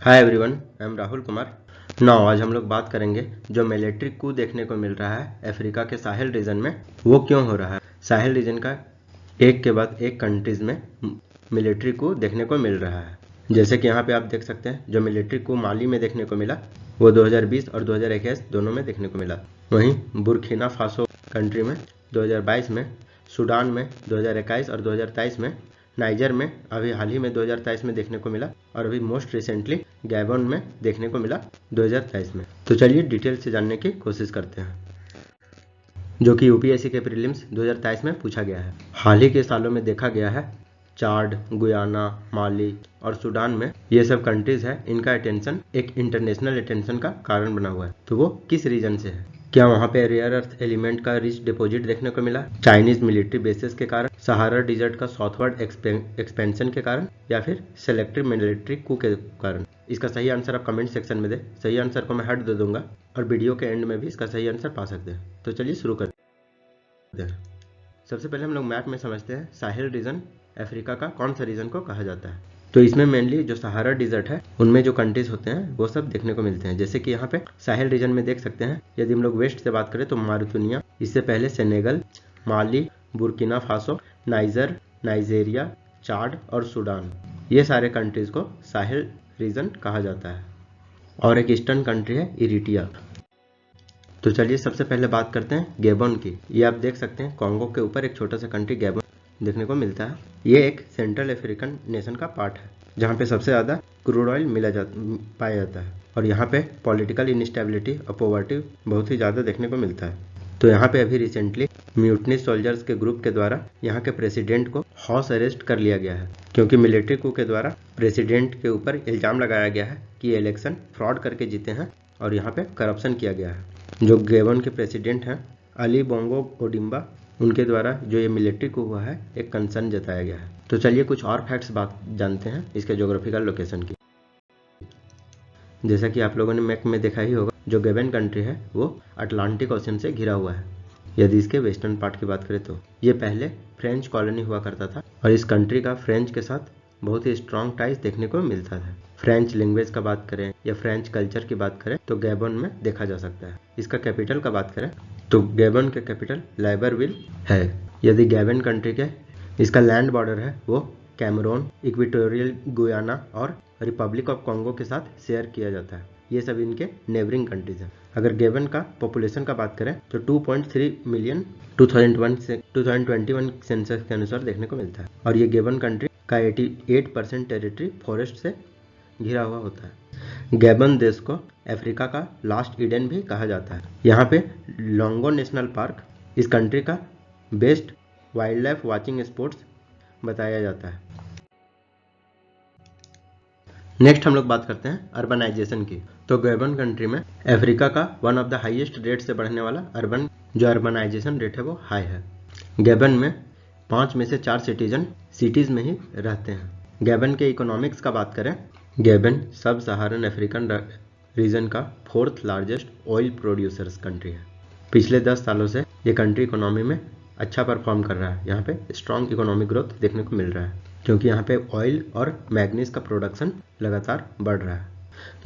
Hi everyone, I am Rahul Kumar. Now आज हम लोग बात करेंगे जो मिलिट्री कू देखने को मिल रहा है अफ्रीका के साहिल रीजन में, वो क्यों हो रहा है। साहिल रीजन का एक के बाद एक कंट्रीज में मिलिट्री कू देखने को मिल रहा है। जैसे कि यहाँ पे आप देख सकते हैं, जो मिलिट्री कू माली में देखने को मिला वो 2020 और 2021 दोनों में देखने को मिला। वहीं बुर्किना फासो कंट्री में 2022 में, सूडान में 2021 और 2023 में, नाइजर में अभी हाल ही में 2023 में देखने को मिला, और अभी मोस्ट रिसेंटली गैबन में देखने को मिला 2023 में। तो चलिए डिटेल से जानने की कोशिश करते हैं, जो कि यूपीएससी के प्रीलिम्स 2023 में पूछा गया है। हाल ही के सालों में देखा गया है चाड, गुयाना, माली और सूडान में ये सब कंट्रीज है, इनका अटेंशन एक इंटरनेशनल अटेंशन का कारण बना हुआ है। तो वो किस रीजन से है? क्या वहाँ पे रेयर अर्थ एलिमेंट का रिच डिपॉजिट देखने को मिला, चाइनीज मिलिट्री बेसिस के कारण, सहारा डिजर्ट का साउथवर्ड एक्सपेंशन के कारण, या फिर सेलेक्टिव मिलिट्री कू के कारण? इसका सही आंसर आप कमेंट सेक्शन में दे। सही आंसर को मैं हट दे दूंगा और वीडियो के एंड में भी इसका सही आंसर पा सकते हैं। तो चलिए शुरू करते हैं। सबसे पहले हम लोग मैप में समझते हैं साहिल रीजन अफ्रीका का कौन सा रीजन को कहा जाता है। तो इसमें मेनली जो सहारा डिजर्ट है उनमें जो कंट्रीज होते हैं वो सब देखने को मिलते हैं। जैसे कि यहाँ पे साहिल रीजन में देख सकते हैं, यदि हम लोग वेस्ट से बात करें तो मारुतनिया, इससे पहले सेनेगल, माली, बुर्किना फासो, नाइजर, नाइजेरिया, चाड और सूडान, ये सारे कंट्रीज को साहिल रीजन कहा जाता है। और एक ईस्टर्न कंट्री है इरिट्रिया। तो चलिए सबसे पहले बात करते हैं गैबन की। ये आप देख सकते हैं कॉन्गो के ऊपर एक छोटा सा कंट्री गैबन देखने को मिलता है। ये एक सेंट्रल अफ्रीकन नेशन का पार्ट है, जहाँ पे सबसे ज़्यादा क्रूड ऑयल पाया जाता है, और यहाँ पे पॉलिटिकल इनस्टेबिलिटी और पॉवर्टी बहुत ही ज़्यादा देखने को मिलता है। तो यहाँ पे अभी रिसेंटली म्यूटनी सोल्जर्स के ग्रुप के द्वारा यहाँ के प्रेसिडेंट को हाउस अरेस्ट कर लिया गया है, क्योंकि मिलिट्री कू के द्वारा प्रेसिडेंट के ऊपर इल्जाम लगाया गया है कि इलेक्शन फ्रॉड करके जीते हैं और यहाँ पे करप्शन किया गया है। जो गैबन के प्रेसिडेंट हैं अली बोंगो ओडिम्बा, उनके द्वारा जो ये मिलिट्री को हुआ है एक कंसर्न जताया गया है। तो चलिए कुछ और फैक्ट्स बात जानते हैं इसके ज्योग्राफिकल लोकेशन की। जैसा कि आप लोगों ने मैप में देखा ही होगा, जो गैबन कंट्री है वो अटलांटिक ओशन से घिरा हुआ है। यदि इसके वेस्टर्न पार्ट की बात करें तो ये पहले फ्रेंच कॉलोनी हुआ करता था, और इस कंट्री का फ्रेंच के साथ बहुत ही स्ट्रॉन्ग टाइज देखने को मिलता था। फ्रेंच लैंग्वेज का बात करें या फ्रेंच कल्चर की बात करें तो गैबन में देखा जा सकता है। इसका कैपिटल का बात करें तो गैबन के कैपिटल लाइब्रेविल है। यदि गैबन कंट्री के इसका लैंड बॉर्डर है वो कैमरून, इक्वेटोरियल गुयाना और रिपब्लिक ऑफ कॉन्गो के साथ शेयर किया जाता है। ये सब इनके नेबरिंग कंट्रीज हैं। अगर गैबन का पॉपुलेशन का बात करें तो 2.3 मिलियन 2021 सेंसस के अनुसार देखने को मिलता है, और ये गैबन कंट्री का 88% टेरिटरी फॉरेस्ट से घिरा हुआ होता है। गैबन देश को अफ्रीका का लास्ट ईडन भी कहा जाता है। यहाँ पे लोंगो नेशनल पार्क इस कंट्री का best wild life watching spots बताया जाता है। नेक्स्ट हम लोग बात करते हैं अर्बनाइजेशन की। तो गैबन कंट्री में अफ्रीका का one of the highest rate से बढ़ने वाला अर्बनाइजेशन रेट है वो हाई है। गैबन में 5 में से 4 सिटीज में ही रहते हैं। गैबन के इकोनॉमिक्स का बात करें, गैबन सब सहारन अफ्रीकन रीजन का 4th largest oil producers country है। पिछले 10 सालों से ये कंट्री इकोनॉमी में अच्छा परफॉर्म कर रहा है। यहाँ पे स्ट्रॉन्ग इकोनॉमिक ग्रोथ देखने को मिल रहा है, क्योंकि यहाँ पे ऑयल और मैग्नीज का प्रोडक्शन लगातार बढ़ रहा है।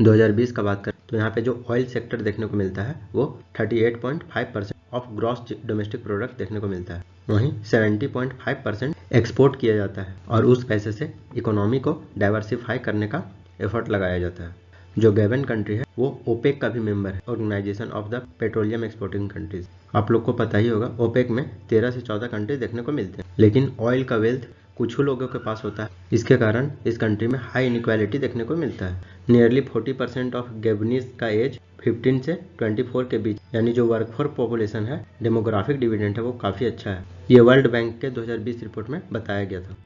2020 का बात करें तो यहाँ पे जो ऑयल सेक्टर देखने को मिलता है वो 38.5% ऑफ ग्रॉस डोमेस्टिक प्रोडक्ट देखने को मिलता है। वहीं 70.5% एक्सपोर्ट किया जाता है, और उस पैसे से इकोनॉमी को डाइवर्सिफाई करने का एफर्ट लगाया जाता है। जो गैबन कंट्री है वो ओपेक का भी मेंबर है, Organization of the Petroleum Exporting Countries. आप लोग को पता ही होगा ओपेक में 13 से 14 कंट्री देखने को मिलते हैं, लेकिन ऑयल का वेल्थ कुछ ही लोगों के पास होता है। इसके कारण इस कंट्री में हाई इनइक्वालिटी देखने को मिलता है। नियरली 40% ऑफ गैबनीज का एज 15 से 24 के बीच, यानी जो वर्कफोर्स पॉपुलेशन है, डेमोग्राफिक डिविडेंड है वो काफी अच्छा है। ये वर्ल्ड बैंक के 2020 रिपोर्ट में बताया गया था।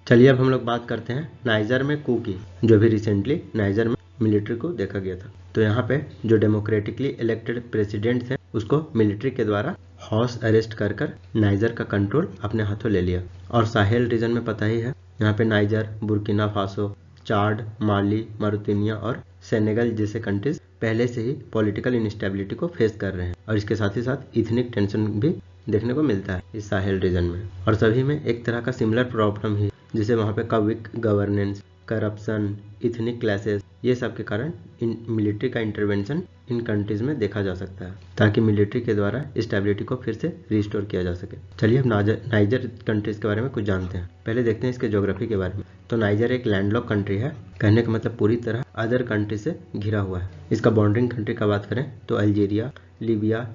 चलिए अब हम लोग बात करते हैं नाइजर में कू की, जो भी रिसेंटली नाइजर में मिलिट्री को देखा गया था। तो यहाँ पे जो डेमोक्रेटिकली इलेक्टेड प्रेसिडेंट थे उसको मिलिट्री के द्वारा हाउस अरेस्ट कर नाइजर का कंट्रोल अपने हाथों ले लिया। और साहेल रीजन में पता ही है, यहाँ पे नाइजर, बुर्किना फासो, चाड, माली, मारुतनिया और सेनेगल जैसे कंट्रीज पहले से ही पॉलिटिकल इनस्टेबिलिटी को फेस कर रहे हैं, और इसके साथ ही साथ इथनिक टेंशन भी देखने को मिलता है इस साहेल रीजन में। और सभी में एक तरह का सिमिलर प्रॉब्लम ही जिससे वहाँ पे weak governance, corruption, ethnic clashes, ये सब के कारण इन मिलिट्री का इंटरवेंशन इन कंट्रीज में देखा जा सकता है, ताकि मिलिट्री के द्वारा स्टेबिलिटी को फिर से रिस्टोर किया जा सके। चलिए अब नाइजर कंट्रीज के बारे में कुछ जानते हैं। पहले देखते हैं इसके ज्योग्राफी के बारे में। तो नाइजर एक लैंडलॉक कंट्री है, कहने का मतलब पूरी तरह अदर कंट्री से घिरा हुआ है। इसका बॉर्डरिंग कंट्री का बात करें तो अल्जीरिया, लीबिया,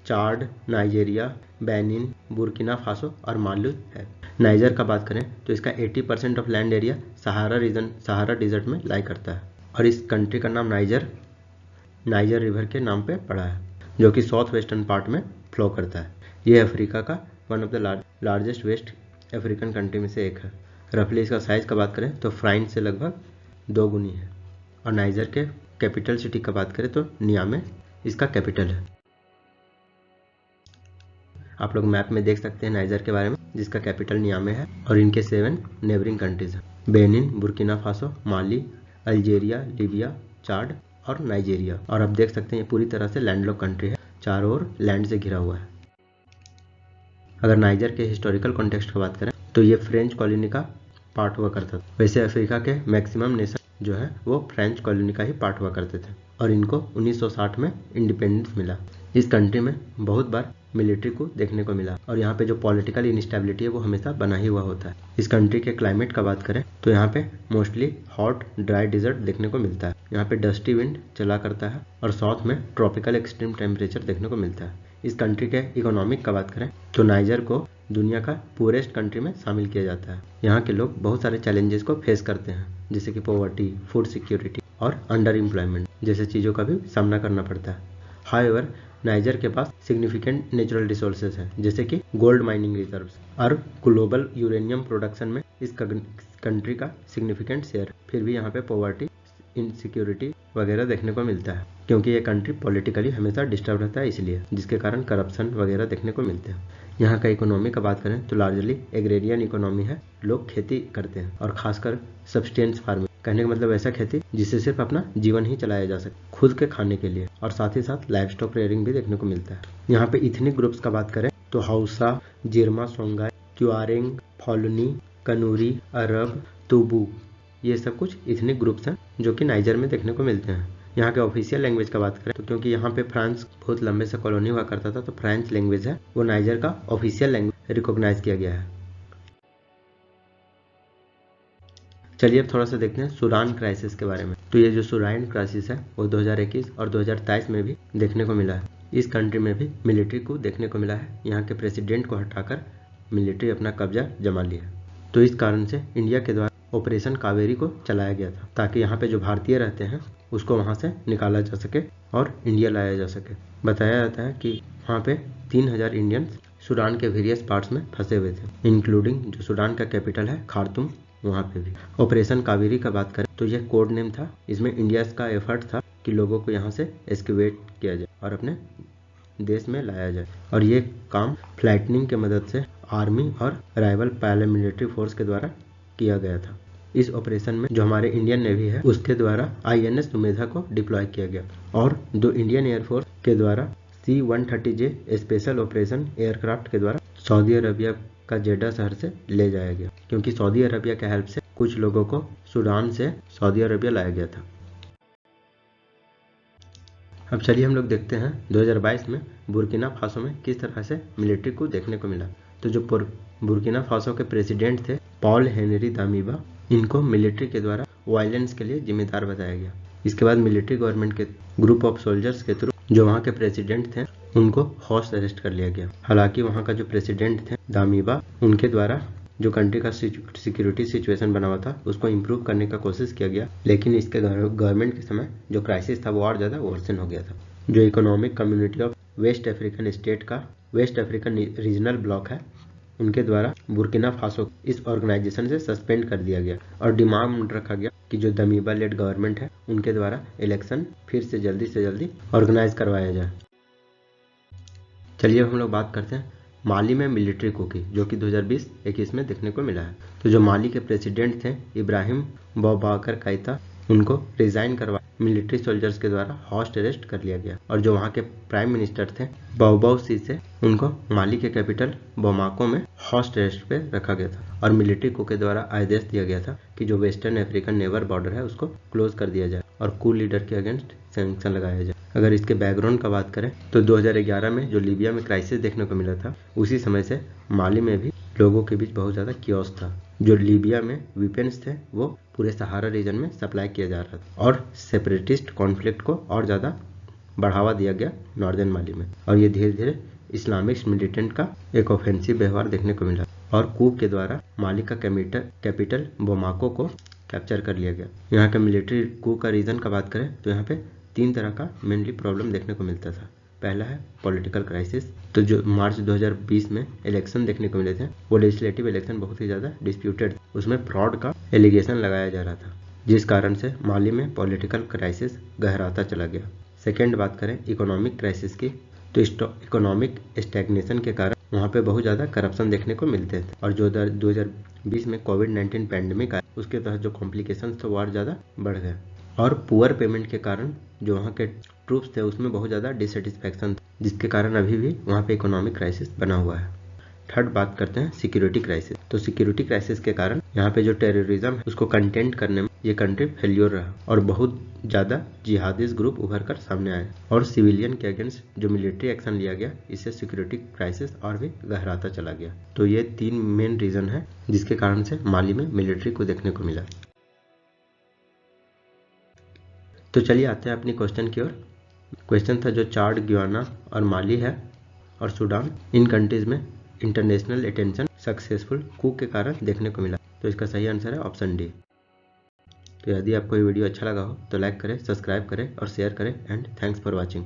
चाड, नाइजीरिया, बेनिन, बुर्किना फासो और माली है। नाइजर का बात करें तो इसका 80% of land area Sahara desert में लाई करता है, और इस कंट्री का नाम नाइजर रिवर के नाम पे पड़ा है, जो कि साउथ वेस्टर्न पार्ट में फ्लो करता है। ये अफ्रीका का one of the largest West African country में से एक है। रफली इसका साइज का बात करें तो फ्रांस से लगभग 2 गुनी है। और नाइजर के कैपिटल सिटी का बात करें तो नियामे इसका कैपिटल है। आप लोग मैप में देख सकते हैं नाइजर के बारे में, जिसका कैपिटल नियामे है, और इनके 7 नेबरिंग कंट्रीज हैं: बेनिन, बुर्किना फासो, माली, अल्जीरिया, लीबिया, चाड और नाइजीरिया। और आप देख सकते हैं ये पूरी तरह से लैंडलॉक कंट्री है, चारों ओर लैंड से घिरा हुआ है। अगर नाइजर के हिस्टोरिकल कॉन्टेक्स्ट की बात करें तो ये फ्रेंच कॉलोनी का पार्ट हुआ करता था। वैसे अफ्रीका के मैक्सिमम नेशन जो है वो फ्रेंच कॉलोनी का ही पार्ट हुआ करते थे, और इनको 1960 में इंडिपेंडेंस मिला। इस कंट्री में बहुत बार मिलिट्री को देखने को मिला, और यहाँ पे जो पॉलिटिकल इनस्टेबिलिटी है वो हमेशा बना ही हुआ होता है। इस कंट्री के क्लाइमेट का बात करें तो यहाँ पे मोस्टली हॉट ड्राई डिजर्ट देखने को मिलता है। यहाँ पे डस्टी विंड चला करता है, और साउथ में ट्रॉपिकल एक्सट्रीम टेम्परेचर देखने को मिलता है। इस कंट्री के इकोनॉमिक का बात करें तो नाइजर को दुनिया का पुअरेस्ट कंट्री में शामिल किया जाता है। यहाँ के लोग बहुत सारे चैलेंजेस को फेस करते हैं, जैसे कि पॉवर्टी, फूड सिक्योरिटी और अंडर एम्प्लॉयमेंट जैसे चीज़ों का भी सामना करना पड़ता है। हाउएवर नाइजर के पास सिग्निफिकेंट नेचुरल रिसोर्सेज हैं, जैसे कि गोल्ड माइनिंग रिजर्व्स, और ग्लोबल यूरेनियम प्रोडक्शन में इस कंट्री का सिग्निफिकेंट शेयर। फिर भी यहाँ पे पॉवर्टी, इनसिक्योरिटी वगैरह देखने को मिलता है, क्योंकि ये कंट्री पॉलिटिकली हमेशा डिस्टर्ब रहता है, इसलिए जिसके कारण करप्शन वगैरह देखने को मिलते हैं। यहाँ का इकोनॉमी का बात करें तो लार्जली एग्रेरियन इकोनॉमी है। लोग खेती करते हैं, और खासकर सब्सटेंस फार्मिंग, कहने का मतलब ऐसा खेती जिससे सिर्फ अपना जीवन ही चलाया जा सके, खुद के खाने के लिए, और साथ ही साथ लाइव स्टॉक रेयरिंग भी देखने को मिलता है। यहाँ पे इथनिक ग्रुप्स का बात करें तो हौसा, जिरमा, सोंगाई, ट्युआरेंग, फॉलनी, कनूरी, अरब, तुबू, ये सब कुछ इथनिक ग्रुप्स हैं जो कि नाइजर में देखने को मिलते हैं। यहाँ के ऑफिशियल लैंग्वेज का बात करें तो क्योंकि यहाँ पे फ्रांस बहुत लंबे से कॉलोनी हुआ करता था, तो फ्रेंच लैंग्वेज है वो नाइजर का ऑफिशियल लैंग्वेज रिकॉग्नाइज किया गया है। चलिए अब थोड़ा सा देखते हैं सूडान क्राइसिस के बारे में। तो ये जो सूडान क्राइसिस है वो 2021 और 2023 में भी देखने को मिला है। इस कंट्री में भी मिलिट्री को देखने को मिला है। यहाँ के प्रेसिडेंट को हटाकर मिलिट्री अपना कब्जा जमा लिया। तो इस कारण से इंडिया के द्वारा ऑपरेशन कावेरी को चलाया गया था, ताकि यहाँ पे जो भारतीय रहते हैं उसको वहाँ से निकाला जा सके और इंडिया लाया जा सके। बताया जाता है कि वहाँ पे 3000 इंडियंस सूडान के वेरियस पार्ट्स में फंसे हुए थे, इंक्लूडिंग जो सूडान का कैपिटल है खार्तूम, वहाँ पे भी। ऑपरेशन कावेरी का बात करें तो यह कोड नेम था। इसमें इंडिया का एफर्ट था कि लोगों को यहाँ से एस्केवेट किया जाए और अपने देश में लाया जाए, और ये काम फ्लाइटनिंग के मदद से आर्मी और राइवल पैरामिलिट्री फोर्स के द्वारा किया गया था। इस ऑपरेशन में जो हमारे इंडियन नेवी है उसके द्वारा INS सुमेधा को डिप्लॉय किया गया, और दो इंडियन एयरफोर्स के द्वारा C-130J स्पेशल ऑपरेशन एयरक्राफ्ट के द्वारा सऊदी अरबिया का जेडा शहर से ले जाया गया, क्योंकि सऊदी अरबिया के हेल्प से कुछ लोगों को सूडान से सऊदी अरबिया लाया गया था। अब चलिए हम लोग देखते हैं 2022 में बुर्किना फासो में किस तरह से मिलिट्री को देखने को मिला। तो जो बुर्किना फासो के प्रेसिडेंट थे पॉल हेनरी दामिबा, इनको मिलिट्री के द्वारा वायलेंस के लिए जिम्मेदार बताया गया। इसके बाद मिलिट्री गवर्नमेंट के ग्रुप ऑफ सोल्जर्स के थ्रू जो वहाँ के प्रेसिडेंट थे उनको हाउस अरेस्ट कर लिया गया। हालांकि वहाँ का जो प्रेसिडेंट थे दामिबा, उनके द्वारा जो कंट्री का सिक्योरिटी सिचुएशन बना हुआ था उसको इम्प्रूव करने का कोशिश किया गया, लेकिन इसके गवर्नमेंट के समय जो क्राइसिस था वो और ज़्यादा वर्सन हो गया था। जो Economic Community of West African State का वेस्ट अफ्रीकन रीजनल ब्लॉक है, उनके द्वारा बुर्किना फासो इस ऑर्गेनाइजेशन से सस्पेंड कर दिया गया, और डिमांड रखा गया कि जो दमीबा लेड गवर्नमेंट है उनके द्वारा इलेक्शन फिर से जल्दी ऑर्गेनाइज करवाया जाए। चलिए अब हम लोग बात करते हैं माली में मिलिट्री coup की, जो कि 2020-21 में देखने को मिला है। तो जो माली के प्रेसिडेंट थे इब्राहिम बौबाकर काइता, उनको रिजाइन करवा मिलिट्री सोल्जर्स के द्वारा हाउस अरेस्ट कर लिया गया, और जो वहाँ के प्राइम मिनिस्टर थे बाओबाओ सीसे उनको माली के कैपिटल बोमाको में हाउस अरेस्ट पे रखा गया था और मिलिट्री कू के द्वारा आदेश दिया गया था कि जो वेस्टर्न अफ्रीकन नेबर बॉर्डर है उसको क्लोज कर दिया जाए और कू लीडर के अगेंस्ट सैंक्शन लगाया जाए। अगर इसके बैकग्राउंड का बात करें तो 2011 में जो लीबिया में क्राइसिस देखने को मिला था, उसी समय से माली में भी लोगों के बीच बहुत ज्यादा कियोस था। जो लीबिया में वेपन्स थे वो पूरे सहारा रीजन में सप्लाई किया जा रहा था और सेपरेटिस्ट कॉन्फ्लिक्ट को और ज्यादा बढ़ावा दिया गया नॉर्दर्न माली में, और ये धीरे धीरे इस्लामिक मिलिटेंट का एक ऑफेंसिव व्यवहार देखने को मिला और कू के द्वारा माली का कैपिटल बोमाको को कैप्चर कर लिया गया। यहाँ का मिलिट्री कू का रीजन का बात करें तो यहाँ पे 3 तरह का मेनली प्रॉब्लम देखने को मिलता था। पहला है पॉलिटिकल क्राइसिस। तो जो मार्च 2020 में इलेक्शन देखने को मिले थे वो लेजिस्लेटिव इलेक्शन बहुत ही ज्यादा डिस्प्यूटेड, उसमें फ्रॉड का एलिगेशन लगाया जा रहा था, जिस कारण से माली में पॉलिटिकल क्राइसिस गहराता चला गया। सेकेंड बात करें इकोनॉमिक क्राइसिस की, तो इकोनॉमिक स्टैग्नेशन के कारण वहाँ पे बहुत ज़्यादा करप्शन देखने को मिलते थे और जो 2020 में कोविड-19 पैंडेमिक आया उसके तहत जो कॉम्प्लिकेशंस थे वो और ज़्यादा बढ़ गए और पुअर पेमेंट के कारण जो वहाँ के ट्रूप्स थे उसमें बहुत ज़्यादा डिससेटिस्फैक्शन था, जिसके कारण अभी भी वहाँ पे इकोनॉमिक क्राइसिस बना हुआ है। थर्ड बात करते हैं सिक्योरिटी क्राइसिस। तो सिक्योरिटी क्राइसिस के कारण यहाँ पे जो टेररिज्म है उसको कंटेंट करने में ये कंट्री फेल्योर रहा और बहुत ज्यादा जिहादिस्ट ग्रुप उभर कर सामने आए और सिविलियन के अगेंस्ट जो मिलिट्री एक्शन लिया गया, इससे सिक्योरिटी क्राइसिस और भी गहराता चला गया। तो ये 3 मेन रीजन है जिसके कारण से माली में मिलिट्री को देखने को मिला। तो चलिए आते हैं अपनी क्वेश्चन की ओर। क्वेश्चन था जो चाड, गुयाना और माली है और सूडान, इन कंट्रीज में इंटरनेशनल अटेंशन सक्सेसफुल कू के कारण देखने को मिला। तो इसका सही आंसर है ऑप्शन डी। तो यदि आपको ये वीडियो अच्छा लगा हो तो लाइक करें, सब्सक्राइब करें और शेयर करें एंड थैंक्स फॉर वॉचिंग।